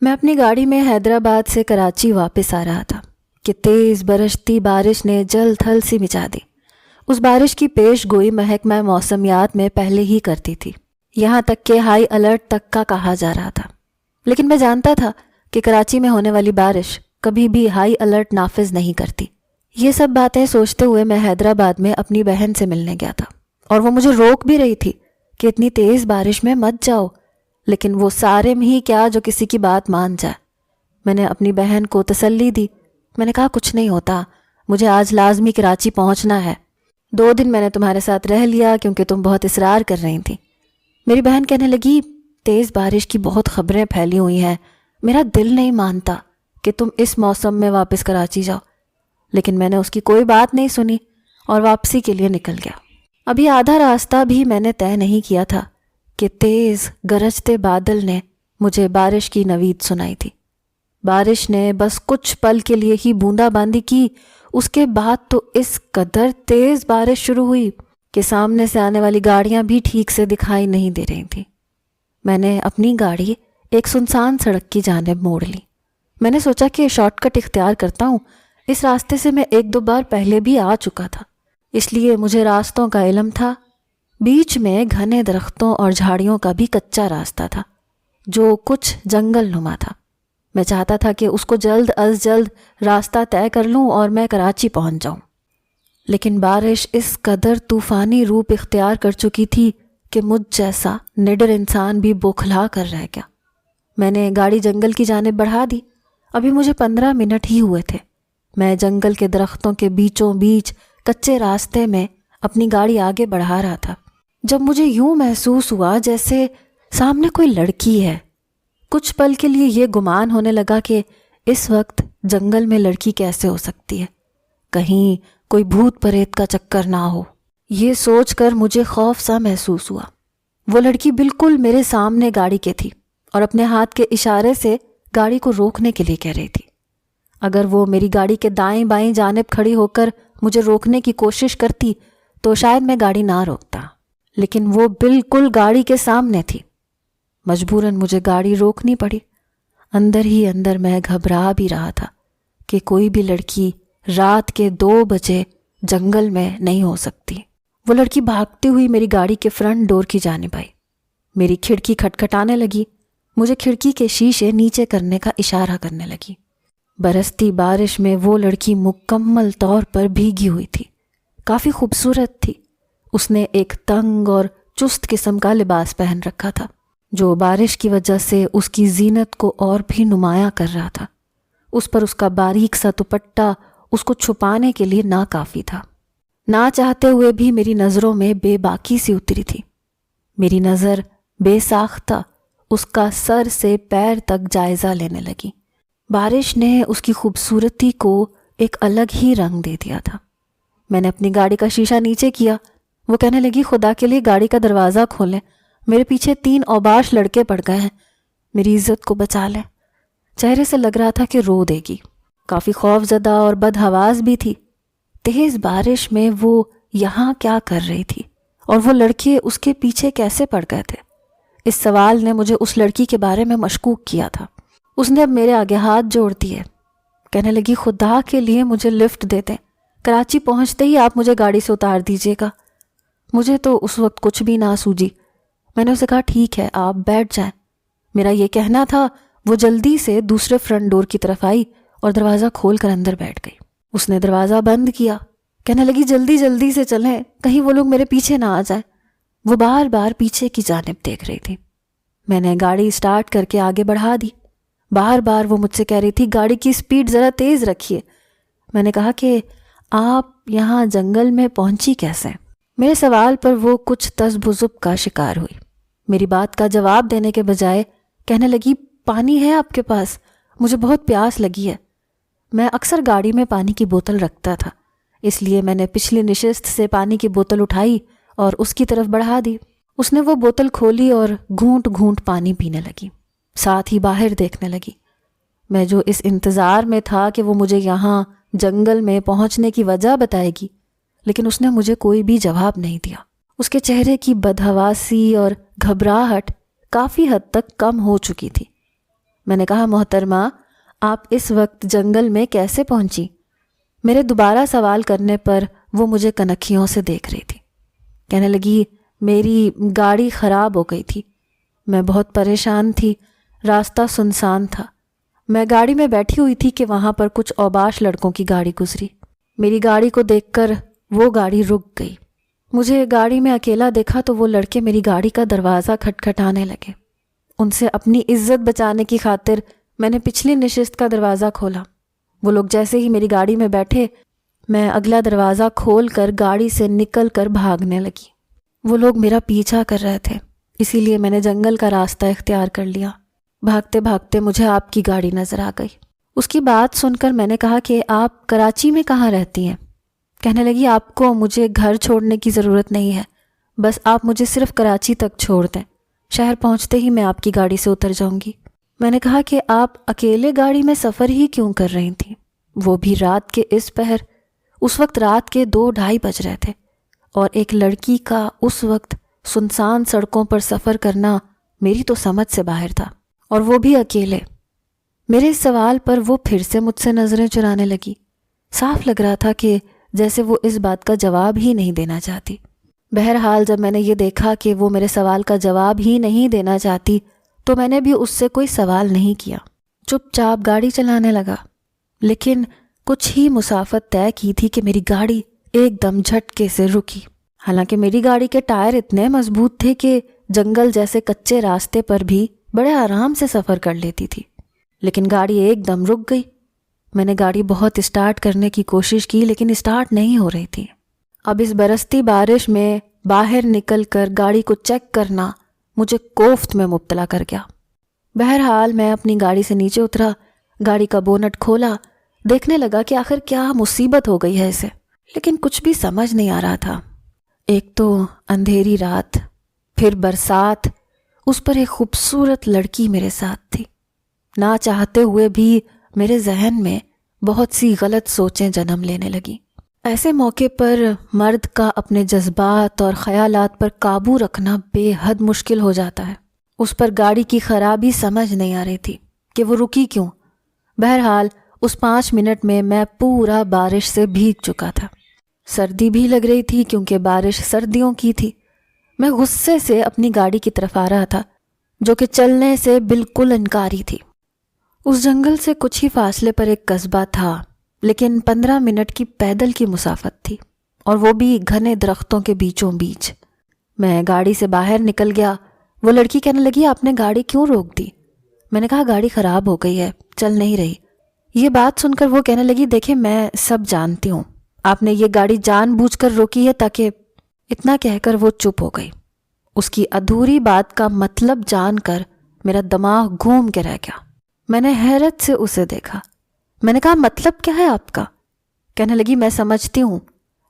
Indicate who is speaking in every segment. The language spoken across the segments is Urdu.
Speaker 1: میں اپنی گاڑی میں حیدرآباد سے کراچی واپس آ رہا تھا کہ تیز برستی بارش نے جل تھل سی مچا دی۔ اس بارش کی پیش گوئی محکمہ موسمیات میں پہلے ہی کرتی تھی، یہاں تک کہ ہائی الرٹ تک کا کہا جا رہا تھا، لیکن میں جانتا تھا کہ کراچی میں ہونے والی بارش کبھی بھی ہائی الرٹ نافذ نہیں کرتی۔ یہ سب باتیں سوچتے ہوئے میں حیدرآباد میں اپنی بہن سے ملنے گیا تھا، اور وہ مجھے روک بھی رہی تھی کہ اتنی تیز بارش میں مت جاؤ، لیکن وہ سارے میں ہی کیا جو کسی کی بات مان جائے۔ میں نے اپنی بہن کو تسلی دی۔ میں نے کہا کچھ نہیں ہوتا، مجھے آج لازمی کراچی پہنچنا ہے۔ 2 دن میں نے تمہارے ساتھ رہ لیا کیونکہ تم بہت اصرار کر رہی تھی۔ میری بہن کہنے لگی تیز بارش کی بہت خبریں پھیلی ہوئی ہیں، میرا دل نہیں مانتا کہ تم اس موسم میں واپس کراچی جاؤ، لیکن میں نے اس کی کوئی بات نہیں سنی اور واپسی کے لیے نکل گیا۔ ابھی آدھا راستہ بھی میں نے طے نہیں کیا تھا کہ تیز گرجتے بادل نے مجھے بارش کی نوید سنائی تھی۔ بارش نے بس کچھ پل کے لیے ہی بوندا باندی کی، اس کے بعد تو اس قدر تیز بارش شروع ہوئی کہ سامنے سے آنے والی گاڑیاں بھی ٹھیک سے دکھائی نہیں دے رہی تھیں۔ میں نے اپنی گاڑی ایک سنسان سڑک کی جانب موڑ لی۔ میں نے سوچا کہ شارٹ کٹ اختیار کرتا ہوں، اس راستے سے میں 1-2 بار پہلے بھی آ چکا تھا، اس لیے مجھے راستوں کا علم تھا۔ بیچ میں گھنے درختوں اور جھاڑیوں کا بھی کچا راستہ تھا جو کچھ جنگل نما تھا۔ میں چاہتا تھا کہ اس کو جلد از جلد راستہ طے کر لوں اور میں کراچی پہنچ جاؤں، لیکن بارش اس قدر طوفانی روپ اختیار کر چکی تھی کہ مجھ جیسا نڈر انسان بھی بوکھلا کر رہ گیا۔ میں نے گاڑی جنگل کی جانب بڑھا دی۔ ابھی مجھے 15 منٹ ہی ہوئے تھے۔ میں جنگل کے درختوں کے بیچوں بیچ کچے راستے میں اپنی گاڑی آگے بڑھا رہا تھا جب مجھے یوں محسوس ہوا جیسے سامنے کوئی لڑکی ہے۔ کچھ پل کے لیے یہ گمان ہونے لگا کہ اس وقت جنگل میں لڑکی کیسے ہو سکتی ہے، کہیں کوئی بھوت پریت کا چکر نہ ہو۔ یہ سوچ کر مجھے خوف سا محسوس ہوا۔ وہ لڑکی بالکل میرے سامنے گاڑی کے تھی اور اپنے ہاتھ کے اشارے سے گاڑی کو روکنے کے لیے کہہ رہی تھی۔ اگر وہ میری گاڑی کے دائیں بائیں جانب کھڑی ہو کر مجھے روکنے کی کوشش کرتی تو شاید میں گاڑی نہ روکتا، لیکن وہ بالکل گاڑی کے سامنے تھی۔ مجبوراً مجھے گاڑی روکنی پڑی۔ اندر ہی اندر میں گھبرا بھی رہا تھا کہ کوئی بھی لڑکی رات کے 2 بجے جنگل میں نہیں ہو سکتی۔ وہ لڑکی بھاگتی ہوئی میری گاڑی کے فرنٹ ڈور کی جانب آئی۔ میری کھڑکی کھٹکھٹانے لگی، مجھے کھڑکی کے شیشے نیچے کرنے کا اشارہ کرنے لگی۔ برستی بارش میں وہ لڑکی مکمل طور پر بھیگی ہوئی تھی، کافی خوبصورت تھی۔ اس نے ایک تنگ اور چست قسم کا لباس پہن رکھا تھا جو بارش کی وجہ سے اس کی زینت کو اور بھی نمایاں کر رہا تھا۔ اس پر اس کا باریک سا دوپٹہ اس کو چھپانے کے لیے ناکافی تھا۔ نہ چاہتے ہوئے بھی میری نظروں میں بے باکی سی اتری تھی۔ میری نظر بے ساختہ اس کا سر سے پیر تک جائزہ لینے لگی۔ بارش نے اس کی خوبصورتی کو ایک الگ ہی رنگ دے دیا تھا۔ میں نے اپنی گاڑی کا شیشہ نیچے کیا۔ وہ کہنے لگی خدا کے لیے گاڑی کا دروازہ کھولیں، میرے پیچھے 3 اوباش لڑکے پڑ گئے ہیں، میری عزت کو بچا لیں۔ چہرے سے لگ رہا تھا کہ رو دے گی۔ کافی خوف زدہ اور بدحواس بھی تھی۔ تیز بارش میں وہ یہاں کیا کر رہی تھی اور وہ لڑکے اس کے پیچھے کیسے پڑ گئے تھے؟ اس سوال نے مجھے اس لڑکی کے بارے میں مشکوک کیا تھا۔ اس نے اب میرے آگے ہاتھ جوڑ دیے۔ کہنے لگی خدا کے لیے مجھے لفٹ دے دیں، کراچی پہنچتے ہی آپ مجھے گاڑی سے اتار دیجیے گا۔ مجھے تو اس وقت کچھ بھی نہ سوجی۔ میں نے اسے کہا ٹھیک ہے آپ بیٹھ جائیں۔ میرا یہ کہنا تھا وہ جلدی سے دوسرے فرنٹ ڈور کی طرف آئی اور دروازہ کھول کر اندر بیٹھ گئی۔ اس نے دروازہ بند کیا۔ کہنے لگی جلدی جلدی سے چلیں، کہیں وہ لوگ میرے پیچھے نہ آ جائیں۔ وہ بار بار پیچھے کی جانب دیکھ رہی تھی۔ میں نے گاڑی سٹارٹ کر کے آگے بڑھا دی۔ بار بار وہ مجھ سے کہہ رہی تھی گاڑی کی سپیڈ ذرا تیز رکھیے۔ میں نے کہا کہ آپ یہاں جنگل میں پہنچی کیسے؟ میرے سوال پر وہ کچھ تذبذب کا شکار ہوئی۔ میری بات کا جواب دینے کے بجائے کہنے لگی پانی ہے آپ کے پاس؟ مجھے بہت پیاس لگی ہے۔ میں اکثر گاڑی میں پانی کی بوتل رکھتا تھا، اس لیے میں نے پچھلی نشست سے پانی کی بوتل اٹھائی اور اس کی طرف بڑھا دی۔ اس نے وہ بوتل کھولی اور گھونٹ گھونٹ پانی پینے لگی، ساتھ ہی باہر دیکھنے لگی۔ میں جو اس انتظار میں تھا کہ وہ مجھے یہاں جنگل میں پہنچنے کی وجہ بتائے گی، لیکن اس نے مجھے کوئی بھی جواب نہیں دیا۔ اس کے چہرے کی بدحواسی اور گھبراہٹ کافی حد تک کم ہو چکی تھی۔ میں نے کہا محترمہ آپ اس وقت جنگل میں کیسے پہنچی؟ میرے دوبارہ سوال کرنے پر وہ مجھے کنکھیوں سے دیکھ رہی تھی۔ کہنے لگی میری گاڑی خراب ہو گئی تھی، میں بہت پریشان تھی، راستہ سنسان تھا، میں گاڑی میں بیٹھی ہوئی تھی کہ وہاں پر کچھ اوباش لڑکوں کی گاڑی گزری، میری گاڑی کو دیکھ کر وہ گاڑی رک گئی، مجھے گاڑی میں اکیلا دیکھا تو وہ لڑکے میری گاڑی کا دروازہ کھٹکھٹانے لگے، ان سے اپنی عزت بچانے کی خاطر میں نے پچھلی نشست کا دروازہ کھولا، وہ لوگ جیسے ہی میری گاڑی میں بیٹھے میں اگلا دروازہ کھول کر گاڑی سے نکل کر بھاگنے لگی۔ وہ لوگ میرا پیچھا کر رہے تھے، اسی لیے میں نے جنگل کا راستہ اختیار کر لیا۔ بھاگتے بھاگتے مجھے آپ کی گاڑی نظر آ گئی۔ اس کی بات سن کر میں نے کہا کہ آپ کراچی میں کہاں رہتی ہیں؟ کہنے لگی آپ کو مجھے گھر چھوڑنے کی ضرورت نہیں ہے، بس آپ مجھے صرف کراچی تک چھوڑ دیں، شہر پہنچتے ہی میں آپ کی گاڑی سے اتر جاؤں گی۔ میں نے کہا کہ آپ اکیلے گاڑی میں سفر ہی کیوں کر رہی تھیں، وہ بھی رات کے اس پہر؟ اس وقت رات کے 2-2:30 بج رہے تھے، اور ایک لڑکی کا اس وقت سنسان سڑکوں پر سفر کرنا میری تو سمجھ سے باہر تھا، اور وہ بھی اکیلے۔ میرے اس سوال پر وہ پھر سے مجھ سے نظریں چرانے لگی۔ صاف لگ رہا تھا کہ جیسے وہ اس بات کا جواب ہی نہیں دینا چاہتی۔ بہرحال جب میں نے یہ دیکھا کہ وہ میرے سوال کا جواب ہی نہیں دینا چاہتی تو میں نے بھی اس سے کوئی سوال نہیں کیا، چپ چاپ گاڑی چلانے لگا۔ لیکن کچھ ہی مسافت طے کی تھی کہ میری گاڑی ایک دم جھٹکے سے رکی۔ حالانکہ میری گاڑی کے ٹائر اتنے مضبوط تھے کہ جنگل جیسے کچے راستے پر بھی بڑے آرام سے سفر کر لیتی تھی، لیکن گاڑی ایک دم رک گئی۔ میں نے گاڑی بہت اسٹارٹ کرنے کی کوشش کی لیکن اسٹارٹ نہیں ہو رہی تھی۔ اب اس برستی بارش میں باہر نکل کر گاڑی کو چیک کرنا مجھے کوفت میں مبتلا کر گیا۔ بہرحال میں اپنی گاڑی سے نیچے اترا، گاڑی کا بونٹ کھولا، دیکھنے لگا کہ آخر کیا مصیبت ہو گئی ہے اسے، لیکن کچھ بھی سمجھ نہیں آ رہا تھا۔ ایک تو اندھیری رات، پھر برسات، اس پر ایک خوبصورت لڑکی میرے ساتھ تھی۔ نہ چاہتے ہوئے بھی میرے ذہن میں بہت سی غلط سوچیں جنم لینے لگیں۔ ایسے موقع پر مرد کا اپنے جذبات اور خیالات پر قابو رکھنا بے حد مشکل ہو جاتا ہے۔ اس پر گاڑی کی خرابی سمجھ نہیں آ رہی تھی کہ وہ رکی کیوں۔ بہرحال اس 5 منٹ میں میں پورا بارش سے بھیگ چکا تھا۔ سردی بھی لگ رہی تھی کیونکہ بارش سردیوں کی تھی۔ میں غصے سے اپنی گاڑی کی طرف آ رہا تھا جو کہ چلنے سے بالکل انکاری تھی۔ اس جنگل سے کچھ ہی فاصلے پر ایک قصبہ تھا، لیکن 15 منٹ کی پیدل کی مسافت تھی، اور وہ بھی گھنے درختوں کے بیچوں بیچ۔ میں گاڑی سے باہر نکل گیا۔ وہ لڑکی کہنے لگی آپ نے گاڑی کیوں روک دی؟ میں نے کہا گاڑی خراب ہو گئی ہے، چل نہیں رہی۔ یہ بات سن کر وہ کہنے لگی دیکھیں میں سب جانتی ہوں، آپ نے یہ گاڑی جان بوجھ کر روکی ہے تاکہ… اتنا کہہ کر وہ چپ ہو گئی۔ اس کی ادھوری بات کا مطلب جان کر میرا دماغ گھوم کے رہ گیا۔ میں نے حیرت سے اسے دیکھا۔ میں نے کہا مطلب کیا ہے آپ کا؟ کہنے لگی میں سمجھتی ہوں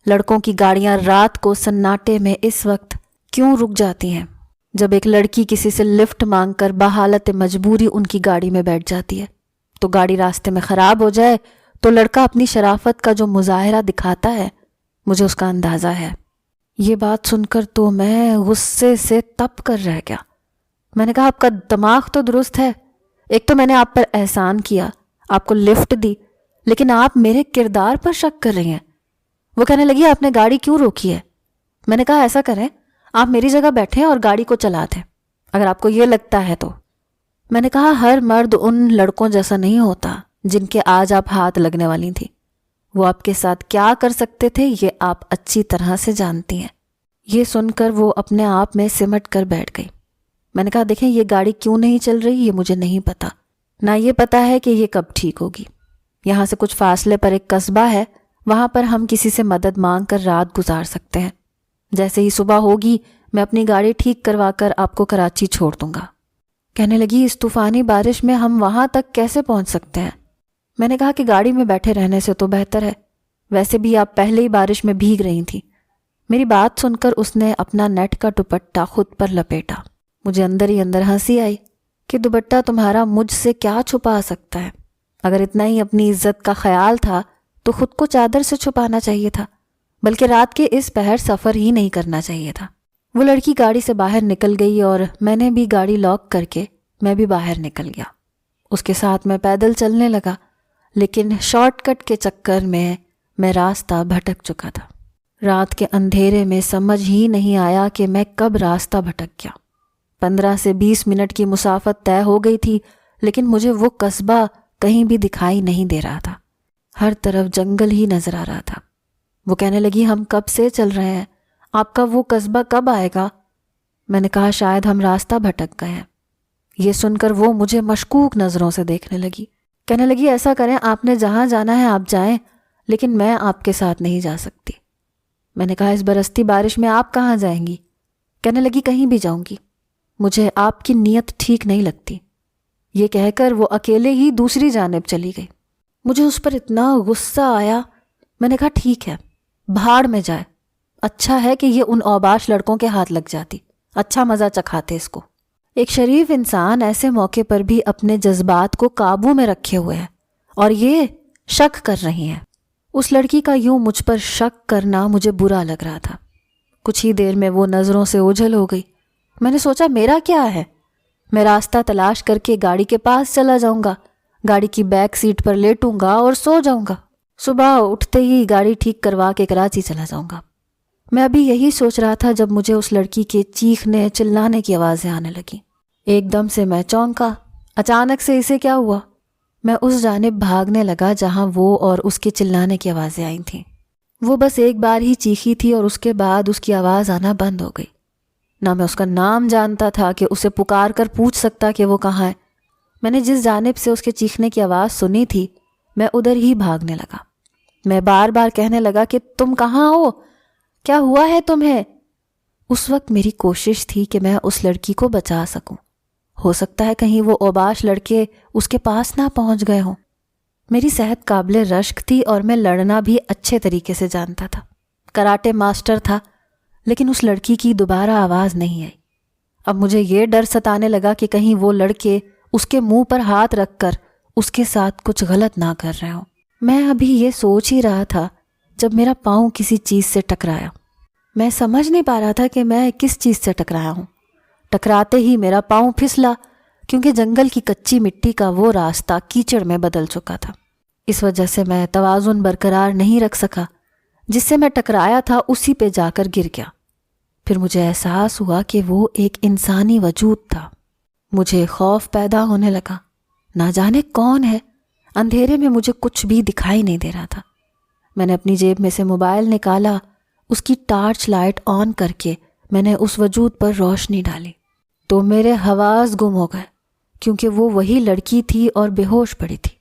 Speaker 1: لڑکوں کی گاڑیاں رات کو سناٹے میں اس وقت کیوں رک جاتی ہیں جب ایک لڑکی کسی سے لفٹ مانگ کر بحالت مجبوری ان کی گاڑی میں بیٹھ جاتی ہے، تو گاڑی راستے میں خراب ہو جائے تو لڑکا اپنی شرافت کا جو مظاہرہ دکھاتا ہے مجھے اس کا اندازہ ہے۔ یہ بات سن کر تو میں غصے سے تپ کر رہ گیا۔ میں نے کہا آپ کا دماغ تو درست ہے، ایک تو میں نے آپ پر احسان کیا، آپ کو لفٹ دی، لیکن آپ میرے کردار پر شک کر رہی ہیں۔ وہ کہنے لگی آپ نے گاڑی کیوں روکی ہے؟ میں نے کہا ایسا کریں آپ میری جگہ بیٹھیں اور گاڑی کو چلا دیں اگر آپ کو یہ لگتا ہے تو۔ میں نے کہا ہر مرد ان لڑکوں جیسا نہیں ہوتا جن کے آج آپ ہاتھ لگنے والی تھی، وہ آپ کے ساتھ کیا کر سکتے تھے یہ آپ اچھی طرح سے جانتی ہیں۔ یہ سن کر وہ اپنے آپ میں سمٹ کر بیٹھ گئی۔ میں نے کہا دیکھیں یہ گاڑی کیوں نہیں چل رہی یہ مجھے نہیں پتا، نہ یہ پتا ہے کہ یہ کب ٹھیک ہوگی۔ یہاں سے کچھ فاصلے پر ایک قصبہ ہے، وہاں پر ہم کسی سے مدد مانگ کر رات گزار سکتے ہیں، جیسے ہی صبح ہوگی میں اپنی گاڑی ٹھیک کروا کر آپ کو کراچی چھوڑ دوں گا۔ کہنے لگی اس طوفانی بارش میں ہم وہاں تک کیسے پہنچ سکتے ہیں؟ میں نے کہا کہ گاڑی میں بیٹھے رہنے سے تو بہتر ہے، ویسے بھی آپ پہلے ہی بارش میں بھیگ رہی تھیں۔ میری بات سن کر اس نے اپنا نیٹ کا دوپٹہ خود پر لپیٹا۔ مجھے اندر ہی اندر ہنسی آئی کہ دوپٹہ تمہارا مجھ سے کیا چھپا سکتا ہے؟ اگر اتنا ہی اپنی عزت کا خیال تھا تو خود کو چادر سے چھپانا چاہیے تھا، بلکہ رات کے اس پہر سفر ہی نہیں کرنا چاہیے تھا۔ وہ لڑکی گاڑی سے باہر نکل گئی اور میں نے بھی گاڑی لاک کر کے میں بھی باہر نکل گیا۔ اس کے ساتھ میں پیدل چلنے لگا، لیکن شارٹ کٹ کے چکر میں راستہ بھٹک چکا تھا۔ رات کے اندھیرے میں سمجھ ہی نہیں آیا کہ میں کب راستہ بھٹک گیا۔ 15 سے 20 منٹ کی مسافت طے ہو گئی تھی، لیکن مجھے وہ قصبہ کہیں بھی دکھائی نہیں دے رہا تھا۔ ہر طرف جنگل ہی نظر آ رہا تھا۔ وہ کہنے لگی، ہم کب سے چل رہے ہیں، آپ کا وہ قصبہ کب آئے گا؟ میں نے کہا، شاید ہم راستہ بھٹک گئے ہیں۔ یہ سن کر وہ مجھے مشکوک نظروں سے دیکھنے لگی۔ کہنے لگی، ایسا کریں، آپ نے جہاں جانا ہے آپ جائیں، لیکن میں آپ کے ساتھ نہیں جا سکتی۔ میں نے کہا، اس برستی بارش میں آپ کہاں جائیں گی؟ کہنے لگی، کہیں بھی جاؤں گی، مجھے آپ کی نیت ٹھیک نہیں لگتی۔ یہ کہہ کر وہ اکیلے ہی دوسری جانب چلی گئی۔ مجھے اس پر اتنا غصہ آیا، میں نے کہا، ٹھیک ہے، بھاڑ میں جائے، اچھا ہے کہ یہ ان اوباش لڑکوں کے ہاتھ لگ جاتی، اچھا مزہ چکھاتے اس کو۔ ایک شریف انسان ایسے موقع پر بھی اپنے جذبات کو قابو میں رکھے ہوئے ہے، اور یہ شک کر رہی ہیں۔ اس لڑکی کا یوں مجھ پر شک کرنا مجھے برا لگ رہا تھا۔ کچھ ہی دیر میں وہ نظروں سے اوجھل ہو گئی۔ میں نے سوچا، میرا کیا ہے، میں راستہ تلاش کر کے گاڑی کے پاس چلا جاؤں گا، گاڑی کی بیک سیٹ پر لیٹوں گا اور سو جاؤں گا، صبح اٹھتے ہی گاڑی ٹھیک کروا کے کراچی چلا جاؤں گا۔ میں ابھی یہی سوچ رہا تھا جب مجھے اس لڑکی کے چیخنے چلانے کی آوازیں آنے لگیں۔ ایک دم سے میں چونکا۔ اچانک سے اسے کیا ہوا؟ میں اس جانب بھاگنے لگا جہاں وہ اور اس کے چلانے کی آوازیں آئی تھیں۔ وہ بس ایک بار ہی چیخی تھی اور اس کے بعد اس کی آواز آنا بند ہو گئی۔ نہ میں اس کا نام جانتا تھا کہ اسے پکار کر پوچھ سکتا کہ وہ کہاں ہے۔ میں نے جس جانب سے اس کے چیخنے کی آواز سنی تھی، میں ادھر ہی بھاگنے لگا۔ میں بار بار کہنے لگا کہ تم کہاں ہو؟ کیا ہوا ہے تمہیں؟ اس وقت میری کوشش تھی کہ میں اس لڑکی کو بچا سکوں۔ ہو سکتا ہے کہیں وہ اوباش لڑکے اس کے پاس نہ پہنچ گئے ہوں۔ میری صحت قابل رشک تھی اور میں لڑنا بھی اچھے طریقے سے جانتا تھا، کراٹے ماسٹر تھا، لیکن اس لڑکی کی دوبارہ آواز نہیں آئی۔ اب مجھے یہ ڈر ستانے لگا کہ کہیں وہ لڑکے اس کے منہ پر ہاتھ رکھ کر اس کے ساتھ کچھ غلط نہ کر رہے ہوں۔ میں ابھی یہ سوچ ہی رہا تھا جب میرا پاؤں کسی چیز سے ٹکرایا۔ میں سمجھ نہیں پا رہا تھا کہ میں کس چیز سے ٹکرایا ہوں۔ ٹکراتے ہی میرا پاؤں پھسلا، کیونکہ جنگل کی کچی مٹی کا وہ راستہ کیچڑ میں بدل چکا تھا۔ اس وجہ سے میں توازن برقرار نہیں رکھ سکا۔ جس سے میں ٹکرایا تھا اسی پہ جا کر گر گیا۔ پھر مجھے احساس ہوا کہ وہ ایک انسانی وجود تھا۔ مجھے خوف پیدا ہونے لگا۔ نہ جانے کون ہے، اندھیرے میں مجھے کچھ بھی دکھائی نہیں دے رہا تھا۔ میں نے اپنی جیب میں سے موبائل نکالا، اس کی ٹارچ لائٹ آن کر کے میں نے اس وجود پر روشنی ڈالی تو میرے حواس گم ہو گئے، کیونکہ وہ وہی لڑکی تھی اور بے ہوش پڑی تھی۔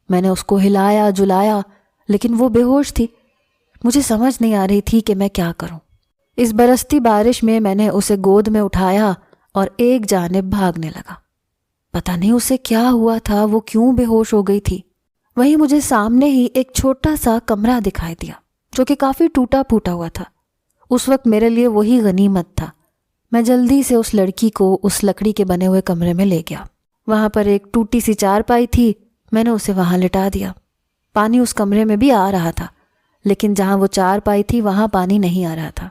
Speaker 1: میں نے اس کو ہلایا جلایا، لیکن وہ بے ہوش تھی۔ مجھے سمجھ نہیں آ رہی تھی کہ میں کیا کروں۔ اس برستی بارش میں نے اسے گود میں اٹھایا اور ایک جانب بھاگنے لگا۔ پتہ نہیں اسے کیا ہوا تھا، وہ کیوں بے ہوش ہو گئی تھی۔ وہیں مجھے سامنے ہی ایک چھوٹا سا کمرہ دکھائی دیا جو کہ کافی ٹوٹا پھوٹا ہوا تھا۔ اس وقت میرے لیے وہی غنیمت تھا۔ میں جلدی سے اس لڑکی کو اس لکڑی کے بنے ہوئے کمرے میں لے گیا۔ وہاں پر ایک ٹوٹی سی چارپائی تھی، میں نے اسے وہاں لٹا دیا۔ پانی اس کمرے میں بھی آ رہا تھا، لیکن جہاں وہ چارپائی تھی وہاں پانی نہیں آ رہا تھا۔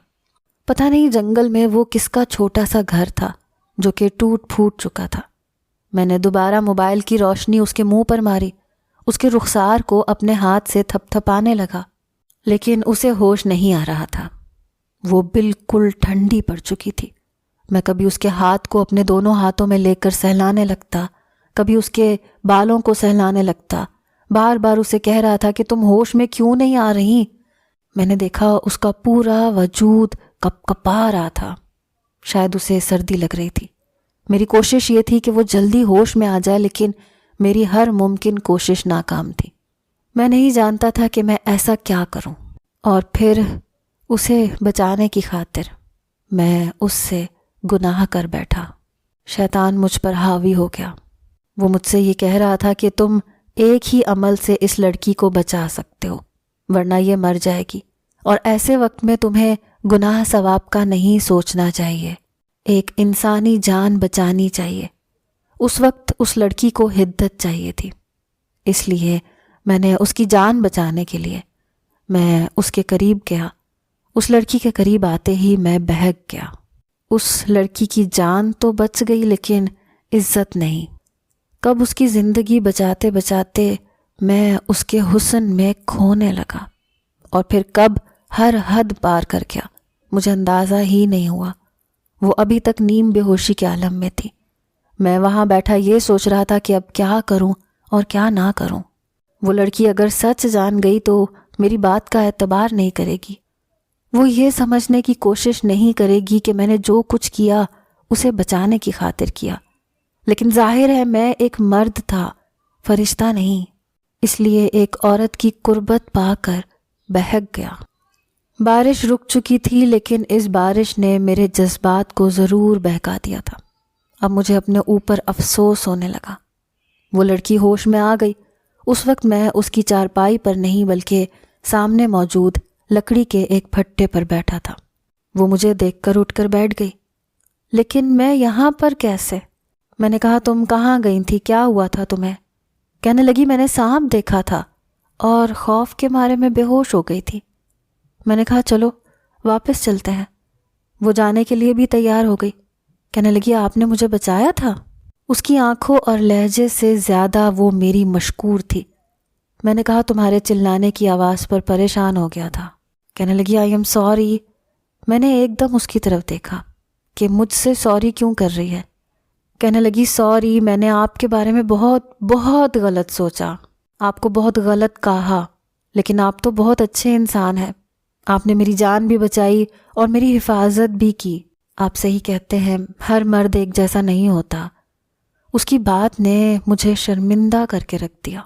Speaker 1: پتہ نہیں جنگل میں وہ کس کا چھوٹا سا گھر تھا جو کہ ٹوٹ پھوٹ چکا تھا۔ میں نے دوبارہ موبائل کی روشنی اس کے منہ پر ماری، اس کے رخسار کو اپنے ہاتھ سے تھپ تھپانے لگا، لیکن اسے ہوش نہیں آ رہا تھا۔ وہ بالکل ٹھنڈی پڑ چکی تھی۔ میں کبھی اس کے ہاتھ کو اپنے دونوں ہاتھوں میں لے کر سہلانے لگتا، کبھی اس کے بالوں کو سہلانے لگتا، بار بار اسے کہہ رہا تھا کہ تم ہوش میں کیوں نہیں آ رہی۔ میں نے دیکھا اس کا پورا وجود کپ کپا رہا تھا، شاید اسے سردی لگ رہی تھی۔ میری کوشش یہ تھی کہ وہ جلدی ہوش میں آ جائے، لیکن میری ہر ممکن کوشش ناکام تھی۔ میں نہیں جانتا تھا کہ میں ایسا کیا کروں، اور پھر اسے بچانے کی خاطر میں اس سے گناہ کر بیٹھا۔ شیطان مجھ پر حاوی ہو گیا۔ وہ مجھ سے یہ کہہ رہا تھا کہ تم ایک ہی عمل سے اس لڑکی کو بچا سکتے ہو، ورنہ یہ مر جائے گی، اور ایسے وقت میں تمہیں گناہ ثواب کا نہیں سوچنا چاہیے، ایک انسانی جان بچانی چاہیے۔ اس وقت اس لڑکی کو حدت چاہیے تھی، اس لیے میں نے اس کی جان بچانے کے لیے میں اس کے قریب گیا۔ اس لڑکی کے قریب آتے ہی میں بہک گیا۔ اس لڑکی کی جان تو بچ گئی، لیکن عزت نہیں۔ کب اس کی زندگی بچاتے بچاتے میں اس کے حسن میں کھونے لگا، اور پھر کب ہر حد پار کر گیا مجھے اندازہ ہی نہیں ہوا۔ وہ ابھی تک نیم بے ہوشی کے عالم میں تھی۔ میں وہاں بیٹھا یہ سوچ رہا تھا کہ اب کیا کروں اور کیا نہ کروں۔ وہ لڑکی اگر سچ جان گئی تو میری بات کا اعتبار نہیں کرے گی۔ وہ یہ سمجھنے کی کوشش نہیں کرے گی کہ میں نے جو کچھ کیا اسے بچانے کی خاطر کیا، لیکن ظاہر ہے میں ایک مرد تھا، فرشتہ نہیں، اس لیے ایک عورت کی قربت پا کر بہک گیا۔ بارش رک چکی تھی، لیکن اس بارش نے میرے جذبات کو ضرور بہکا دیا تھا۔ اب مجھے اپنے اوپر افسوس ہونے لگا۔ وہ لڑکی ہوش میں آ گئی۔ اس وقت میں اس کی چارپائی پر نہیں بلکہ سامنے موجود لکڑی کے ایک پھٹے پر بیٹھا تھا۔ وہ مجھے دیکھ کر اٹھ کر بیٹھ گئی۔ لیکن میں یہاں پر کیسے؟ میں نے کہا تم کہاں گئی تھی؟ کیا ہوا تھا تمہیں؟ کہنے لگی میں نے سانپ دیکھا تھا اور خوف کے مارے میں بے ہوش ہو گئی تھی۔ میں نے کہا چلو واپس چلتے ہیں۔ وہ جانے کے لیے بھی تیار ہو گئی۔ کہنے لگی آپ نے مجھے بچایا تھا؟ اس کی آنکھوں اور لہجے سے زیادہ وہ میری مشکور تھی۔ میں نے کہا تمہارے چلانے کی آواز پر پریشان ہو گیا تھا۔ کہنے لگی آئی ایم سوری۔ میں نے ایک دم اس کی طرف دیکھا کہ مجھ سے سوری کیوں کر رہی ہے۔ کہنے لگی سوری، میں نے آپ کے بارے میں بہت غلط سوچا، آپ کو بہت غلط کہا، لیکن آپ تو بہت اچھے انسان ہیں، آپ نے میری جان بھی بچائی اور میری حفاظت بھی کی۔ آپ صحیح کہتے ہیں، ہر مرد ایک جیسا نہیں ہوتا۔ اس کی بات نے مجھے شرمندہ کر کے رکھ دیا۔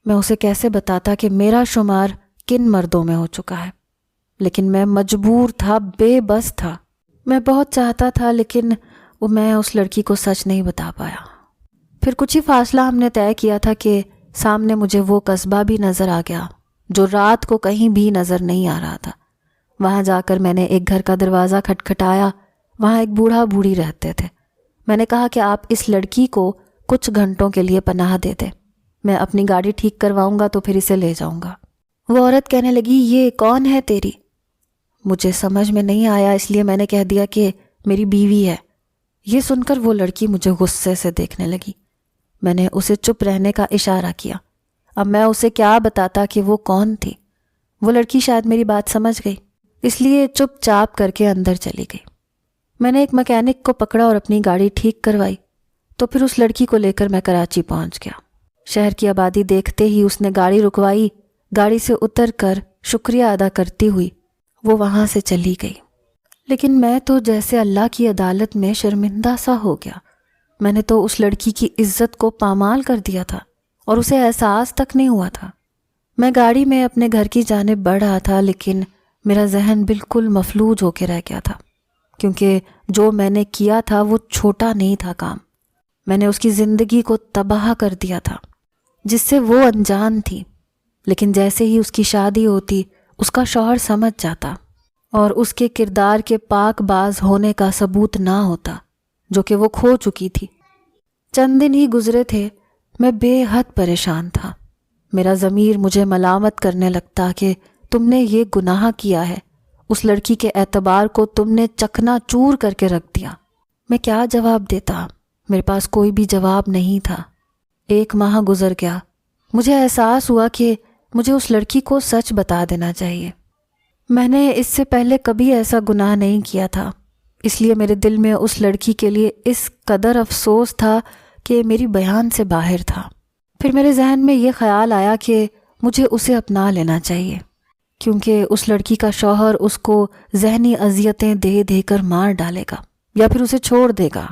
Speaker 1: میں اسے کیسے بتاتا کہ میرا شمار کن مردوں میں ہو چکا ہے، لیکن میں مجبور تھا، بے بس تھا۔ میں بہت چاہتا تھا لیکن میں اس لڑکی کو سچ نہیں بتا پایا۔ پھر کچھ ہی فاصلہ ہم نے طے کیا تھا کہ سامنے مجھے وہ قصبہ بھی نظر آ گیا جو رات کو کہیں بھی نظر نہیں آ رہا تھا۔ وہاں جا کر میں نے ایک گھر کا دروازہ کھٹکھٹایا۔ وہاں ایک بوڑھا بوڑھی رہتے تھے۔ میں نے کہا کہ آپ اس لڑکی کو کچھ گھنٹوں کے لیے پناہ دے دیں، میں اپنی گاڑی ٹھیک کرواؤں گا تو پھر اسے لے جاؤں گا۔ وہ عورت کہنے لگی یہ کون ہے تیری؟ مجھے سمجھ میں نہیں آیا، اس لیے میں نے کہہ دیا کہ میری بیوی ہے۔ یہ سن کر وہ لڑکی مجھے غصے سے دیکھنے لگی۔ میں نے اسے چپ رہنے کا اشارہ کیا۔ اب میں اسے کیا بتاتا کہ وہ کون تھی؟ وہ لڑکی شاید میری بات سمجھ گئی، اس لیے چپ چاپ کر کے اندر چلی گئی۔ میں نے ایک مکینک کو پکڑا اور اپنی گاڑی ٹھیک کروائی، تو پھر اس لڑکی کو لے کر میں کراچی پہنچ گیا۔ شہر کی آبادی دیکھتے ہی اس نے گاڑی رکوائی۔ گاڑی سے اتر کر شکریہ ادا کرتی ہوئی وہ وہاں سے چلی گئی۔ لیکن میں تو جیسے اللہ کی عدالت میں شرمندہ سا ہو گیا۔ میں نے تو اس لڑکی کی عزت کو پامال کر دیا تھا اور اسے احساس تک نہیں ہوا تھا۔ میں گاڑی میں اپنے گھر کی جانب بڑھ رہا تھا، لیکن میرا ذہن بالکل مفلوج ہو کے رہ گیا تھا، کیونکہ جو میں نے کیا تھا وہ چھوٹا نہیں تھا کام۔ میں نے اس کی زندگی کو تباہ کر دیا تھا جس سے وہ انجان تھی، لیکن جیسے ہی اس کی شادی ہوتی اس کا شوہر سمجھ جاتا اور اس کے کردار کے پاک باز ہونے کا ثبوت نہ ہوتا جو کہ وہ کھو چکی تھی۔ چند دن ہی گزرے تھے، میں بے حد پریشان تھا۔ میرا ضمیر مجھے ملامت کرنے لگتا کہ تم نے یہ گناہ کیا ہے، اس لڑکی کے اعتبار کو تم نے چکنا چور کر کے رکھ دیا۔ میں کیا جواب دیتا؟ میرے پاس کوئی بھی جواب نہیں تھا۔ 1 ماہ گزر گیا۔ مجھے احساس ہوا کہ مجھے اس لڑکی کو سچ بتا دینا چاہیے۔ میں نے اس سے پہلے کبھی ایسا گناہ نہیں کیا تھا، اس لیے میرے دل میں اس لڑکی کے لیے اس قدر افسوس تھا کہ میری بیان سے باہر تھا۔ پھر میرے ذہن میں یہ خیال آیا کہ مجھے اسے اپنا لینا چاہیے، کیونکہ اس لڑکی کا شوہر اس کو ذہنی اذیتیں دے دے کر مار ڈالے گا یا پھر اسے چھوڑ دے گا۔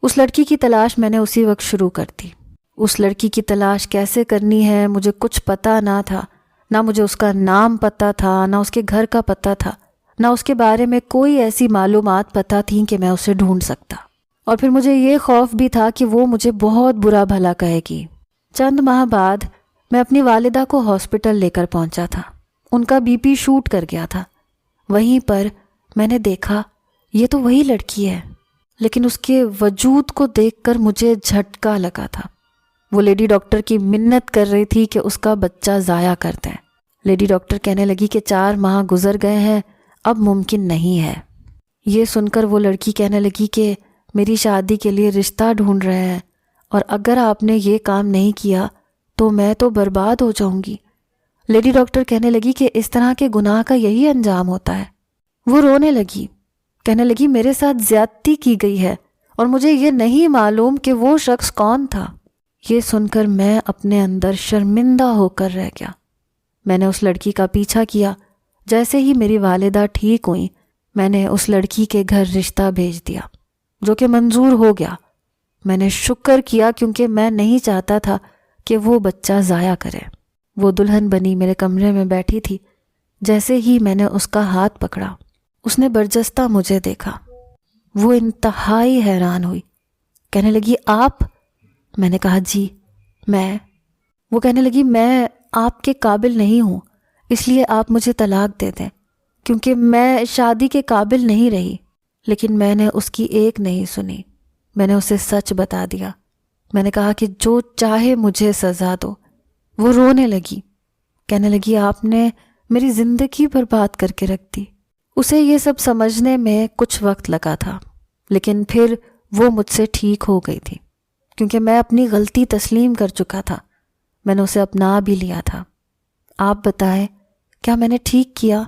Speaker 1: اس لڑکی کی تلاش میں نے اسی وقت شروع کر دی۔ اس لڑکی کی تلاش کیسے کرنی ہے مجھے کچھ پتہ نہ تھا، نہ مجھے اس کا نام پتہ تھا، نہ اس کے گھر کا پتہ تھا، نہ اس کے بارے میں کوئی ایسی معلومات پتہ تھیں کہ میں اسے ڈھونڈ سکتا۔ اور پھر مجھے یہ خوف بھی تھا کہ وہ مجھے بہت برا بھلا کہے گی۔ چند ماہ بعد میں اپنی والدہ کو ہاسپٹل لے کر پہنچا تھا۔ ان کا بی پی شوٹ کر گیا تھا۔ وہیں پر میں نے دیکھا یہ تو وہی لڑکی ہے، لیکن اس کے وجود کو دیکھ کر مجھے جھٹکا لگا تھا۔ وہ لیڈی ڈاکٹر کی منت کر رہی تھی کہ اس کا بچہ ضائع کر دیں۔ لیڈی ڈاکٹر کہنے لگی کہ 4 ماہ گزر گئے ہیں، اب ممکن نہیں ہے۔ یہ سن کر وہ لڑکی کہنے لگی کہ میری شادی کے لیے رشتہ ڈھونڈ رہے ہیں اور اگر آپ نے یہ کام نہیں کیا تو میں تو برباد ہو جاؤں گی۔ لیڈی ڈاکٹر کہنے لگی کہ اس طرح کے گناہ کا یہی انجام ہوتا ہے۔ وہ رونے لگی، کہنے لگی میرے ساتھ زیادتی کی گئی ہے اور مجھے یہ نہیں معلوم کہ وہ شخص کون تھا۔ یہ سن کر میں اپنے اندر شرمندہ ہو کر رہ گیا۔ میں نے اس لڑکی کا پیچھا کیا۔ جیسے ہی میری والدہ ٹھیک ہوئیں میں نے اس لڑکی کے گھر رشتہ بھیج دیا، جو کہ منظور ہو گیا۔ میں نے شکر کیا کیونکہ میں نہیں چاہتا تھا کہ وہ بچہ ضائع کرے۔ وہ دلہن بنی میرے کمرے میں بیٹھی تھی۔ جیسے ہی میں نے اس کا ہاتھ پکڑا اس نے برجستہ مجھے دیکھا۔ وہ انتہائی حیران ہوئی، کہنے لگی آپ؟ میں نے کہا جی میں۔ وہ کہنے لگی میں آپ کے قابل نہیں ہوں، اس لیے آپ مجھے طلاق دے دیں کیونکہ میں شادی کے قابل نہیں رہی۔ لیکن میں نے اس کی ایک نہیں سنی۔ میں نے اسے سچ بتا دیا۔ میں نے کہا کہ جو چاہے مجھے سزا دو۔ وہ رونے لگی، کہنے لگی آپ نے میری زندگی برباد کر کے رکھ دی۔ اسے یہ سب سمجھنے میں کچھ وقت لگا تھا، لیکن پھر وہ مجھ سے ٹھیک ہو گئی تھی کیونکہ میں اپنی غلطی تسلیم کر چکا تھا۔ میں نے اسے اپنا بھی لیا تھا۔ آپ بتائیں کیا میں نے ٹھیک کیا؟